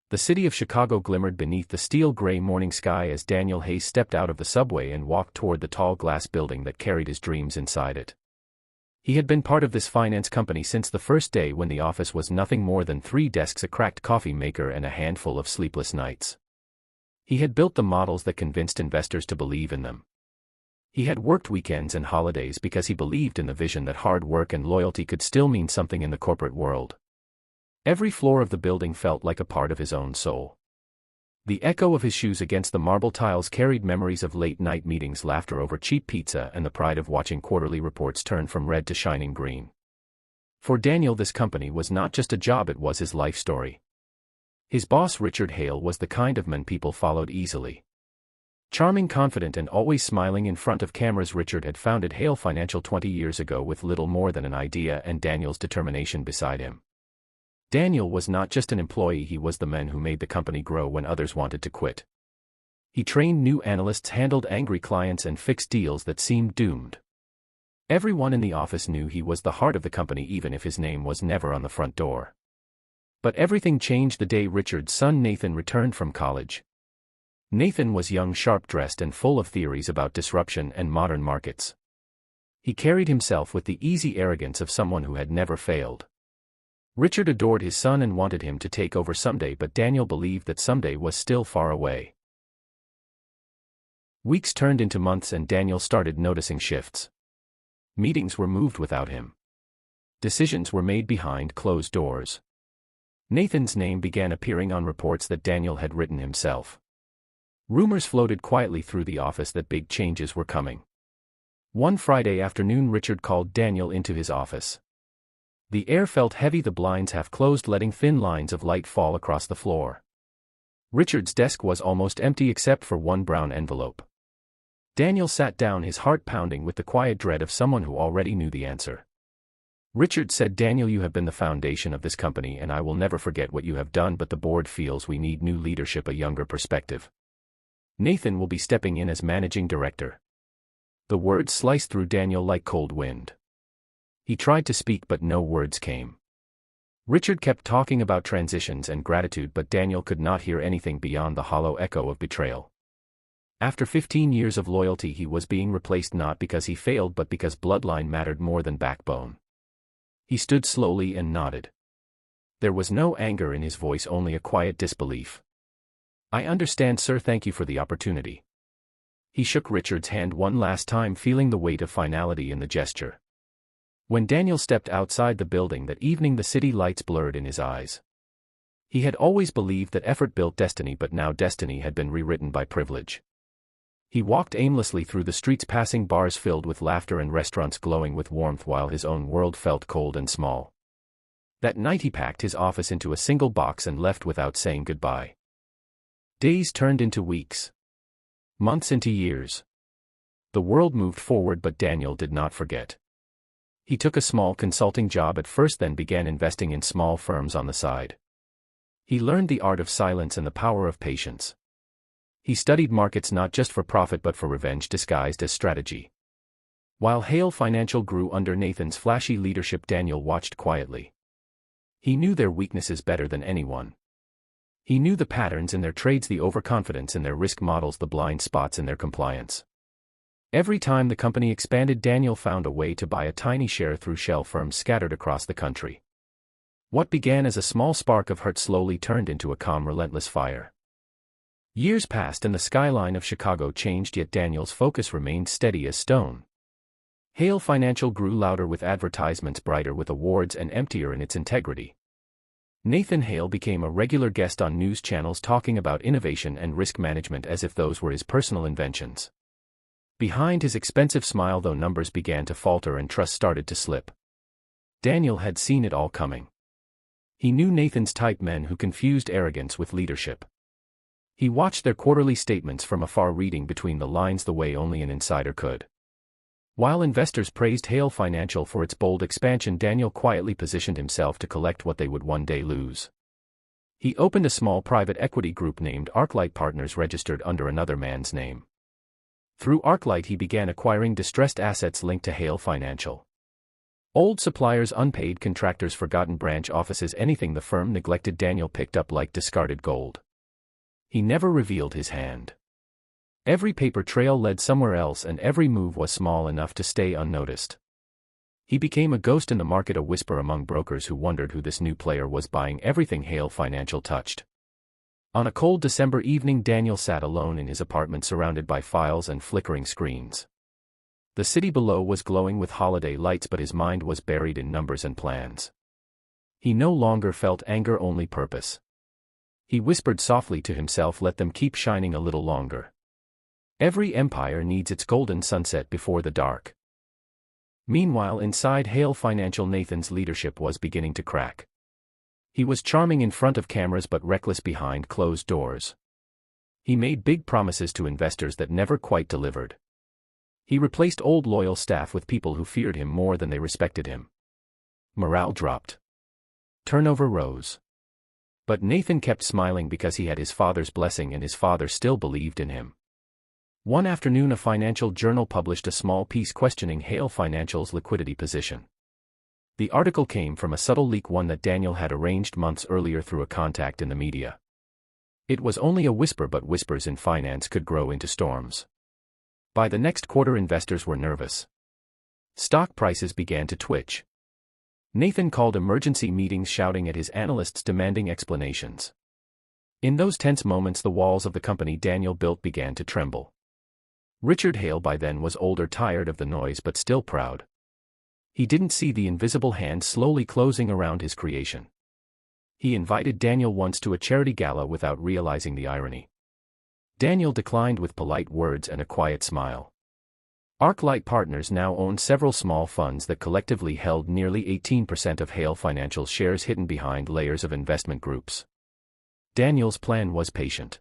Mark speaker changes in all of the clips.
Speaker 1: The city of Chicago glimmered beneath the steel-gray morning sky as Daniel Hayes stepped out of the subway and walked toward the tall glass building that carried his dreams inside it. He had been part of this finance company since the first day when the office was nothing more than 3 desks, a cracked coffee maker, and a handful of sleepless nights. He had built the models that convinced investors to believe in them. He had worked weekends and holidays because he believed in the vision that hard work and loyalty could still mean something in the corporate world. Every floor of the building felt like a part of his own soul. The echo of his shoes against the marble tiles carried memories of late-night meetings, laughter over cheap pizza, and the pride of watching quarterly reports turn from red to shining green. For Daniel, this company was not just a job, it was his life story. His boss, Richard Hale, was the kind of man people followed easily. Charming, confident, and always smiling in front of cameras, Richard had founded Hale Financial 20 years ago with little more than an idea and Daniel's determination beside him. Daniel was not just an employee, he was the man who made the company grow when others wanted to quit. He trained new analysts, handled angry clients, and fixed deals that seemed doomed. Everyone in the office knew he was the heart of the company, even if his name was never on the front door. But everything changed the day Richard's son Nathan returned from college. Nathan was young, sharp-dressed, and full of theories about disruption and modern markets. He carried himself with the easy arrogance of someone who had never failed. Richard adored his son and wanted him to take over someday, but Daniel believed that someday was still far away. Weeks turned into months and Daniel started noticing shifts. Meetings were moved without him. Decisions were made behind closed doors. Nathan's name began appearing on reports that Daniel had written himself. Rumors floated quietly through the office that big changes were coming. One Friday afternoon, Richard called Daniel into his office. The air felt heavy, the blinds half closed, letting thin lines of light fall across the floor. Richard's desk was almost empty except for one brown envelope. Daniel sat down, his heart pounding with the quiet dread of someone who already knew the answer. Richard said, "Daniel, you have been the foundation of this company and I will never forget what you have done, but the board feels we need new leadership, a younger perspective. Nathan will be stepping in as managing director." The words sliced through Daniel like cold wind. He tried to speak but no words came. Richard kept talking about transitions and gratitude, but Daniel could not hear anything beyond the hollow echo of betrayal. After 15 years of loyalty, he was being replaced not because he failed but because bloodline mattered more than backbone. He stood slowly and nodded. There was no anger in his voice, only a quiet disbelief. "I understand, sir. Thank you for the opportunity." He shook Richard's hand one last time, feeling the weight of finality in the gesture. When Daniel stepped outside the building that evening, the city lights blurred in his eyes. He had always believed that effort built destiny, but now destiny had been rewritten by privilege. He walked aimlessly through the streets, passing bars filled with laughter and restaurants glowing with warmth, while his own world felt cold and small. That night he packed his office into a single box and left without saying goodbye. Days turned into weeks. Months into years. The world moved forward, but Daniel did not forget. He took a small consulting job at first, then began investing in small firms on the side. He learned the art of silence and the power of patience. He studied markets not just for profit but for revenge disguised as strategy. While Hale Financial grew under Nathan's flashy leadership, Daniel watched quietly. He knew their weaknesses better than anyone. He knew the patterns in their trades, the overconfidence in their risk models, the blind spots in their compliance. Every time the company expanded, Daniel found a way to buy a tiny share through shell firms scattered across the country. What began as a small spark of hurt slowly turned into a calm, relentless fire. Years passed and the skyline of Chicago changed, yet Daniel's focus remained steady as stone. Hale Financial grew louder with advertisements, brighter with awards, and emptier in its integrity. Nathan Hale became a regular guest on news channels, talking about innovation and risk management as if those were his personal inventions. Behind his expensive smile, though, numbers began to falter and trust started to slip. Daniel had seen it all coming. He knew Nathan's type, men who confused arrogance with leadership. He watched their quarterly statements from afar, reading between the lines the way only an insider could. While investors praised Hale Financial for its bold expansion, Daniel quietly positioned himself to collect what they would one day lose. He opened a small private equity group named ArcLight Partners, registered under another man's name. Through ArcLight he began acquiring distressed assets linked to Hale Financial. Old suppliers, unpaid contractors, forgotten branch offices, anything the firm neglected, Daniel picked up like discarded gold. He never revealed his hand. Every paper trail led somewhere else, and every move was small enough to stay unnoticed. He became a ghost in the market, a whisper among brokers who wondered who this new player was buying everything Hale Financial touched. On a cold December evening, Daniel sat alone in his apartment, surrounded by files and flickering screens. The city below was glowing with holiday lights, but his mind was buried in numbers and plans. He no longer felt anger, only purpose. He whispered softly to himself, let them keep shining a little longer. Every empire needs its golden sunset before the dark. Meanwhile, inside Hale Financial, Nathan's leadership was beginning to crack. He was charming in front of cameras but reckless behind closed doors. He made big promises to investors that never quite delivered. He replaced old loyal staff with people who feared him more than they respected him. Morale dropped. Turnover rose. But Nathan kept smiling because he had his father's blessing, and his father still believed in him. One afternoon, a financial journal published a small piece questioning Hale Financial's liquidity position. The article came from a subtle leak, one that Daniel had arranged months earlier through a contact in the media. It was only a whisper, but whispers in finance could grow into storms. By the next quarter, investors were nervous. Stock prices began to twitch. Nathan called emergency meetings, shouting at his analysts, demanding explanations. In those tense moments, the walls of the company Daniel built began to tremble. Richard Hale by then was older, tired of the noise, but still proud. He didn't see the invisible hand slowly closing around his creation. He invited Daniel once to a charity gala without realizing the irony. Daniel declined with polite words and a quiet smile. ArcLight Partners now owned several small funds that collectively held nearly 18% of Hale Financial's shares, hidden behind layers of investment groups. Daniel's plan was patient.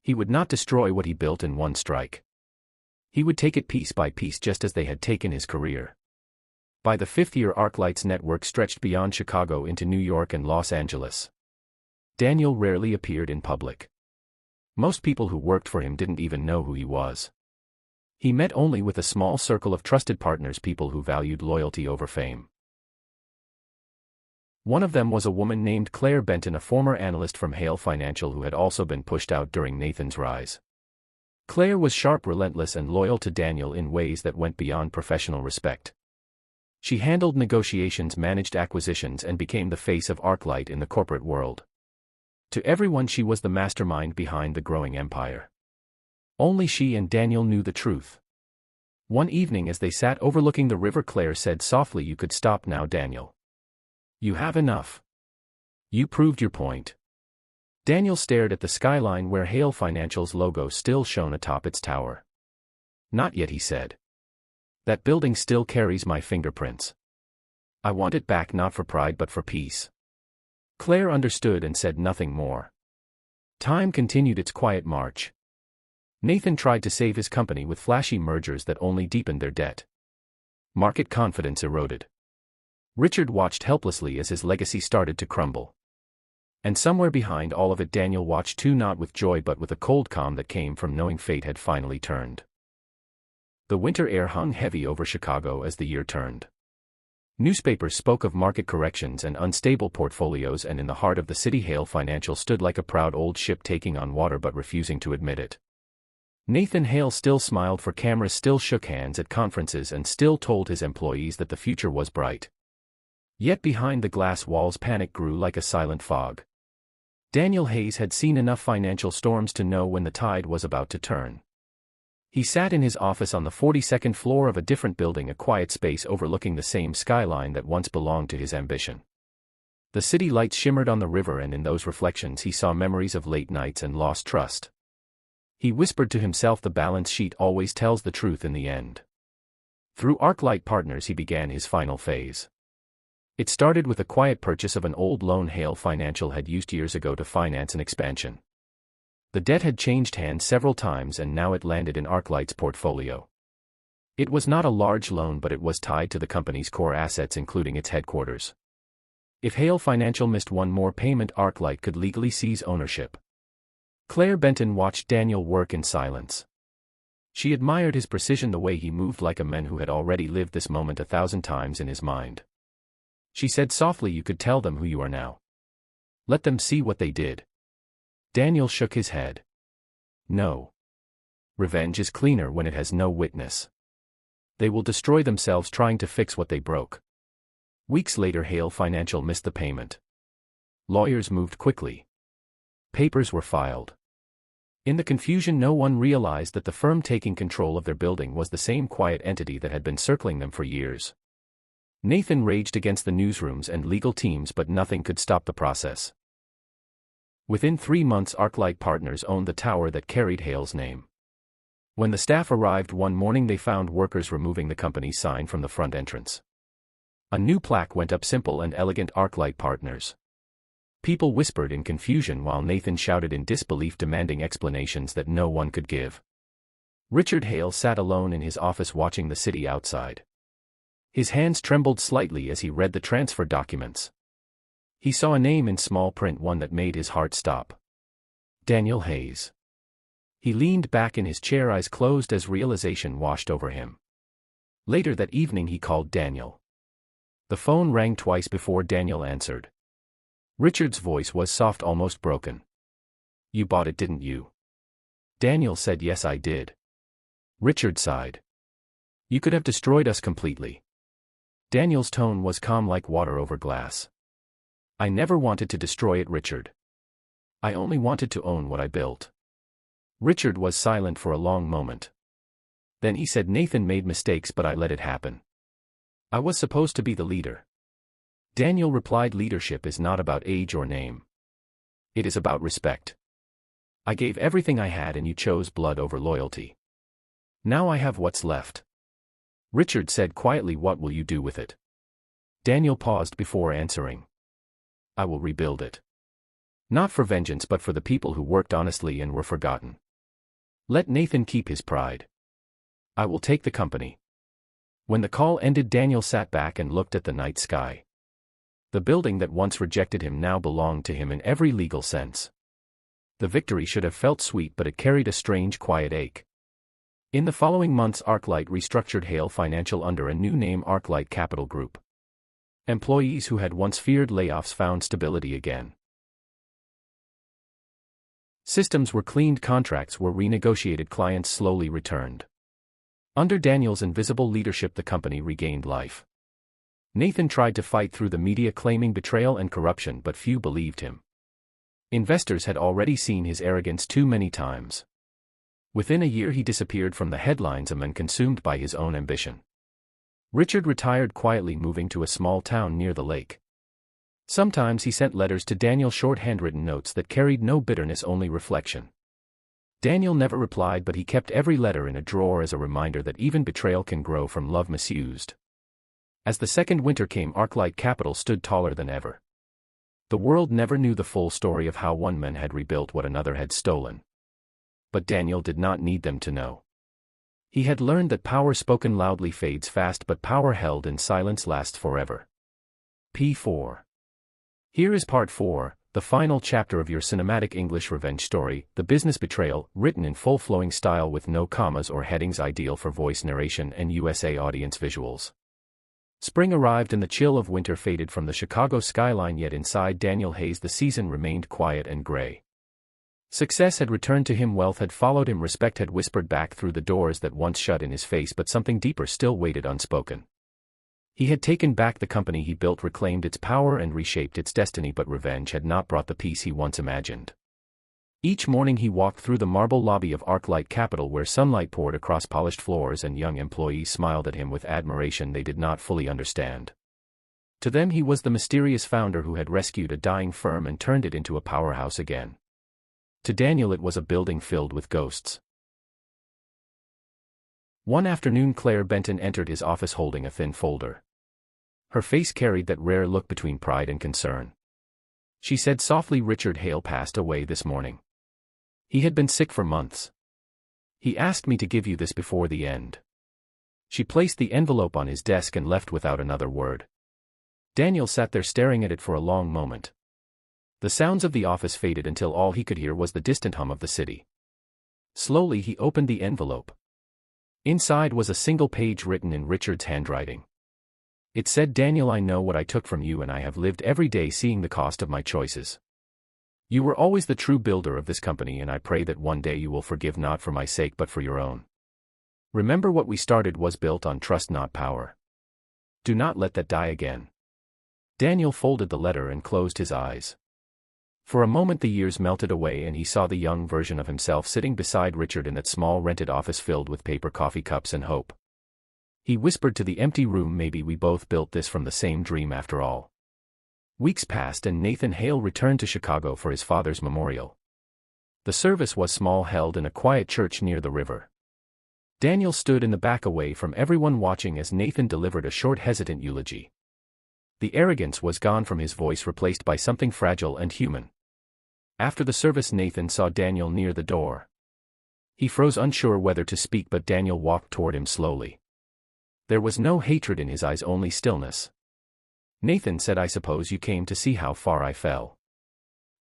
Speaker 1: He would not destroy what he built in one strike. He would take it piece by piece, just as they had taken his career. By the fifth year, ArcLight's network stretched beyond Chicago into New York and Los Angeles. Daniel rarely appeared in public. Most people who worked for him didn't even know who he was. He met only with a small circle of trusted partners, people who valued loyalty over fame. One of them was a woman named Claire Benton, a former analyst from Hale Financial who had also been pushed out during Nathan's rise. Claire was sharp, relentless, and loyal to Daniel in ways that went beyond professional respect. She handled negotiations, managed acquisitions, and became the face of ArcLight in the corporate world. To everyone, she was the mastermind behind the growing empire. Only she and Daniel knew the truth. One evening, as they sat overlooking the river, Claire said softly, "You could stop now, Daniel. You have enough. You proved your point." Daniel stared at the skyline where Hale Financial's logo still shone atop its tower. "Not yet," he said. "That building still carries my fingerprints. I want it back, not for pride but for peace." Claire understood and said nothing more. Time continued its quiet march. Nathan tried to save his company with flashy mergers that only deepened their debt. Market confidence eroded. Richard watched helplessly as his legacy started to crumble. And somewhere behind all of it, Daniel watched too, not with joy but with a cold calm that came from knowing fate had finally turned. The winter air hung heavy over Chicago as the year turned. Newspapers spoke of market corrections and unstable portfolios, and in the heart of the city, Hale Financial stood like a proud old ship taking on water but refusing to admit it. Nathan Hale still smiled for cameras, still shook hands at conferences, and still told his employees that the future was bright. Yet behind the glass walls, panic grew like a silent fog. Daniel Hayes had seen enough financial storms to know when the tide was about to turn. He sat in his office on the 42nd floor of a different building, a quiet space overlooking the same skyline that once belonged to his ambition. The city lights shimmered on the river, and in those reflections he saw memories of late nights and lost trust. He whispered to himself, "The balance sheet always tells the truth in the end." Through ArcLight Partners he began his final phase. It started with a quiet purchase of an old loan Hale Financial had used years ago to finance an expansion. The debt had changed hands several times, and now it landed in ArcLight's portfolio. It was not a large loan, but it was tied to the company's core assets, including its headquarters. If Hale Financial missed one more payment, ArcLight could legally seize ownership. Claire Benton watched Daniel work in silence. She admired his precision, the way he moved like a man who had already lived this moment 1,000 times in his mind. She said softly, "You could tell them who you are now. Let them see what they did." Daniel shook his head. "No. Revenge is cleaner when it has no witness. They will destroy themselves trying to fix what they broke." Weeks later, Hale Financial missed the payment. Lawyers moved quickly. Papers were filed. In the confusion, no one realized that the firm taking control of their building was the same quiet entity that had been circling them for years. Nathan raged against the newsrooms and legal teams, but nothing could stop the process. Within 3 months, ArcLight Partners owned the tower that carried Hale's name. When the staff arrived one morning, they found workers removing the company's sign from the front entrance. A new plaque went up: "Simple and Elegant ArcLight Partners." People whispered in confusion while Nathan shouted in disbelief, demanding explanations that no one could give. Richard Hale sat alone in his office watching the city outside. His hands trembled slightly as he read the transfer documents. He saw a name in small print, one that made his heart stop. Daniel Hayes. He leaned back in his chair, eyes closed as realization washed over him. Later that evening, he called Daniel. The phone rang twice before Daniel answered. Richard's voice was soft, almost broken. "You bought it, didn't you?" Daniel said, "Yes, I did." Richard sighed. "You could have destroyed us completely." Daniel's tone was calm like water over glass. "I never wanted to destroy it, Richard. I only wanted to own what I built." Richard was silent for a long moment. Then he said, "Nathan made mistakes, but I let it happen. I was supposed to be the leader." Daniel replied, "Leadership is not about age or name. It is about respect. I gave everything I had and you chose blood over loyalty. Now I have what's left." Richard said quietly, "What will you do with it?" Daniel paused before answering. "I will rebuild it. Not for vengeance, but for the people who worked honestly and were forgotten. Let Nathan keep his pride. I will take the company." When the call ended, Daniel sat back and looked at the night sky. The building that once rejected him now belonged to him in every legal sense. The victory should have felt sweet, but it carried a strange, quiet ache. In the following months, ArcLight restructured Hale Financial under a new name, ArcLight Capital Group. Employees who had once feared layoffs found stability again. Systems were cleaned, contracts were renegotiated, clients slowly returned. Under Daniel's invisible leadership, the company regained life. Nathan tried to fight through the media, claiming betrayal and corruption, but few believed him. Investors had already seen his arrogance too many times. Within a year, he disappeared from the headlines, a man consumed by his own ambition. Richard retired quietly, moving to a small town near the lake. Sometimes he sent letters to Daniel, short handwritten notes that carried no bitterness, only reflection. Daniel never replied, but he kept every letter in a drawer as a reminder that even betrayal can grow from love misused. As the second winter came, ArcLight Capital stood taller than ever. The world never knew the full story of how one man had rebuilt what another had stolen. But Daniel did not need them to know. He had learned that power spoken loudly fades fast, but power held in silence lasts forever. P4. Here is part 4, the final chapter of your cinematic English revenge story, The Business Betrayal, written in full flowing style with no commas or headings, ideal for voice narration and USA audience visuals. Spring arrived and the chill of winter faded from the Chicago skyline, yet inside Daniel Hayes the season remained quiet and gray. Success had returned to him, wealth had followed him, respect had whispered back through the doors that once shut in his face, but something deeper still waited unspoken. He had taken back the company he built, reclaimed its power and reshaped its destiny, but revenge had not brought the peace he once imagined. Each morning he walked through the marble lobby of ArcLight Capital, where sunlight poured across polished floors and young employees smiled at him with admiration they did not fully understand. To them he was the mysterious founder who had rescued a dying firm and turned it into a powerhouse again. To Daniel it was a building filled with ghosts. One afternoon Claire Benton entered his office holding a thin folder. Her face carried that rare look between pride and concern. She said softly, "Richard Hale passed away this morning. He had been sick for months. He asked me to give you this before the end." She placed the envelope on his desk and left without another word. Daniel sat there staring at it for a long moment. The sounds of the office faded until all he could hear was the distant hum of the city. Slowly he opened the envelope. Inside was a single page written in Richard's handwriting. It said, "Daniel, I know what I took from you, and I have lived every day seeing the cost of my choices. You were always the true builder of this company, and I pray that one day you will forgive, not for my sake but for your own. Remember, what we started was built on trust, not power. Do not let that die again." Daniel folded the letter and closed his eyes. For a moment the years melted away and he saw the young version of himself sitting beside Richard in that small rented office filled with paper coffee cups and hope. He whispered to the empty room, "Maybe we both built this from the same dream after all." Weeks passed and Nathan Hale returned to Chicago for his father's memorial. The service was small, held in a quiet church near the river. Daniel stood in the back away from everyone watching as Nathan delivered a short, hesitant eulogy. The arrogance was gone from his voice, replaced by something fragile and human. After the service, Nathan saw Daniel near the door. He froze, unsure whether to speak, but Daniel walked toward him slowly. There was no hatred in his eyes, only stillness. Nathan said, "I suppose you came to see how far I fell."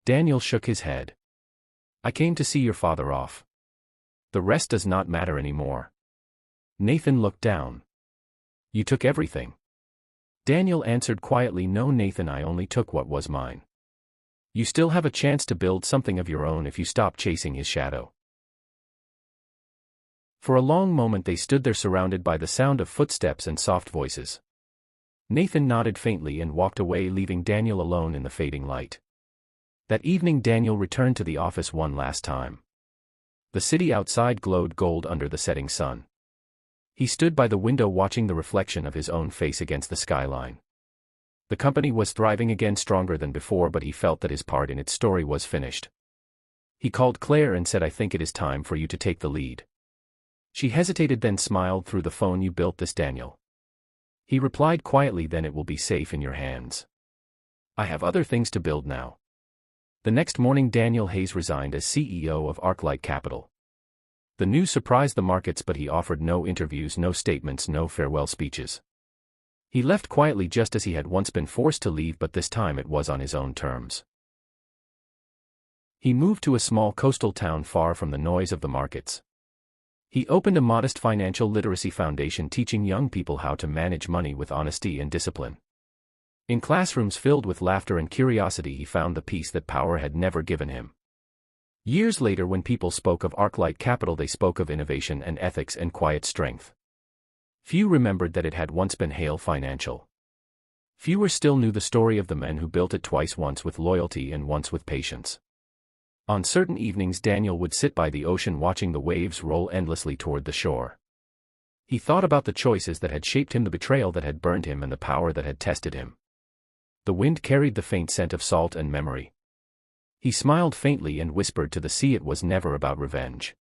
Speaker 1: Daniel shook his head. "I came to see your father off. The rest does not matter anymore." Nathan looked down. "You took everything." Daniel answered quietly, "No, Nathan, I only took what was mine. You still have a chance to build something of your own if you stop chasing his shadow." For a long moment they stood there, surrounded by the sound of footsteps and soft voices. Nathan nodded faintly and walked away, leaving Daniel alone in the fading light. That evening Daniel returned to the office one last time. The city outside glowed gold under the setting sun. He stood by the window watching the reflection of his own face against the skyline. The company was thriving again, stronger than before, but he felt that his part in its story was finished. He called Claire and said, "I think it is time for you to take the lead." She hesitated, then smiled through the phone. "You built this, Daniel." He replied quietly, "Then it will be safe in your hands. I have other things to build now." The next morning Daniel Hayes resigned as CEO of ArcLight Capital. The news surprised the markets, but he offered no interviews, no statements, no farewell speeches. He left quietly, just as he had once been forced to leave, but this time it was on his own terms. He moved to a small coastal town far from the noise of the markets. He opened a modest financial literacy foundation, teaching young people how to manage money with honesty and discipline. In classrooms filled with laughter and curiosity, he found the peace that power had never given him. Years later, when people spoke of ArcLight Capital, they spoke of innovation and ethics and quiet strength. Few remembered that it had once been Hale Financial. Fewer still knew the story of the men who built it twice, once with loyalty and once with patience. On certain evenings Daniel would sit by the ocean watching the waves roll endlessly toward the shore. He thought about the choices that had shaped him, the betrayal that had burned him, and the power that had tested him. The wind carried the faint scent of salt and memory. He smiled faintly and whispered to the sea, "It was never about revenge.